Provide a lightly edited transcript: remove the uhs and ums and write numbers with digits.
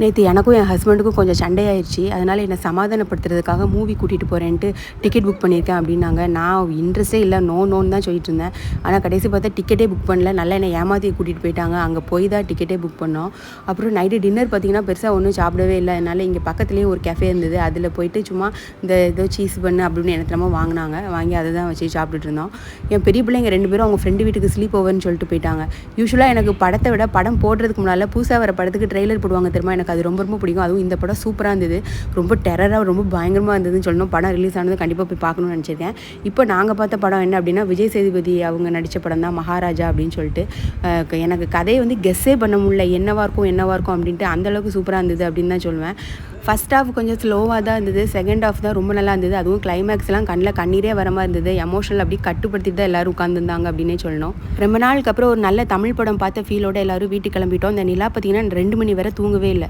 நேற்று எனக்கும் என் ஹஸ்பண்டுக்கும் கொஞ்சம் சண்டை ஆயிடுச்சு. அதனால் என்னை சமாதானப்படுத்துறதுக்காக மூவி கூட்டிகிட்டு போகிறேன்ட்டு டிக்கெட் புக் பண்ணியிருக்கேன் அப்படின்னாங்க. நான் இன்ட்ரெஸ்ட்டே இல்லை, நோன்னு தான் சொல்லிட்டு இருந்தேன். ஆனால் கடைசி பார்த்தா டிக்கெட்டே புக் பண்ணல. நல்லா என்னை ஏமாற்றி கூட்டிகிட்டு போயிட்டாங்க. அங்கே போய் தான் டிக்கெட்டே புக் பண்ணோம். அப்புறம் நைட்டு டின்னர் பார்த்திங்கன்னா பெருசாக ஒன்றும் சாப்பிடவே இல்லை. அதனால் இங்கே பக்கத்துலேயே ஒரு கேஃபே இருந்தது. அதில் போயிட்டு சும்மா இந்த ஏதோ சீஸ் பண்ணு அப்படின்னு என்னத்தனமோ வாங்கினாங்க. வாங்கி அதை தான் வச்சு சாப்பிட்டுட்டு இருந்தோம். என் பெரிய பிள்ளைங்க 2 பேரும் அவங்க ஃப்ரெண்டு வீட்டுக்கு ஸ்லீப் ஓவர்னு சொல்லிட்டு போயிட்டாங்க. யூஸ்வலாக எனக்கு படத்தை விட படம் போடுறதுக்கு முன்னால் புதுசாக வர படத்துக்கு ட்ரெய்லர் போடுவாங்க தெரியுமா, எனக்கு அது ரொம்ப பிடிக்கும். அதுவும் இந்த படம் சூப்பராக இருந்தது, ரொம்ப டெரராக ரொம்ப பயங்கரமாக இருந்ததுன்னு சொல்லணும். படம் ரிலீஸ் ஆனது கண்டிப்பாக போய் பார்க்கணும்னு நினச்சிருக்கேன். இப்போ நாங்கள் பார்த்த படம் என்ன அப்படின்னா, விஜய் சேதுபதி அவங்க நடித்த படம் தான் மகாராஜா அப்படின்னு சொல்லிட்டு. எனக்கு கதையை வந்து கெஸ்ஸே பண்ண முடியல, என்னவாக இருக்கும் அப்படின்ட்டு. அந்தளவுக்கு சூப்பராக இருந்தது அப்படின்னு தான் சொல்லுவேன். ஃபஸ்ட் ஹாஃப் கொஞ்சம் ஸ்லோவாக தான் இருந்தது, செகண்ட் ஹாஃப் தான் ரொம்ப நல்லா இருந்தது. அதுவும் கிளைமேக்ஸ்லாம் கண்ணில் கண்ணீரே வர மாதிரி இருந்தது. எமோஷனல் அப்படி கட்டுப்படுத்திட்டு தான் எல்லோரும் உட்காந்துருந்தாங்க அப்படின்னே சொல்லணும். ரொம்ப நாளுக்கு அப்புறம் ஒரு நல்ல தமிழ் படம் பார்த்த ஃபீலோட எல்லோரும் வீட்டுக்கு கிளம்பிட்டோம். இந்த நிலா பார்த்திங்கன்னா 2 மணி வரை தூங்கவே இல்லை.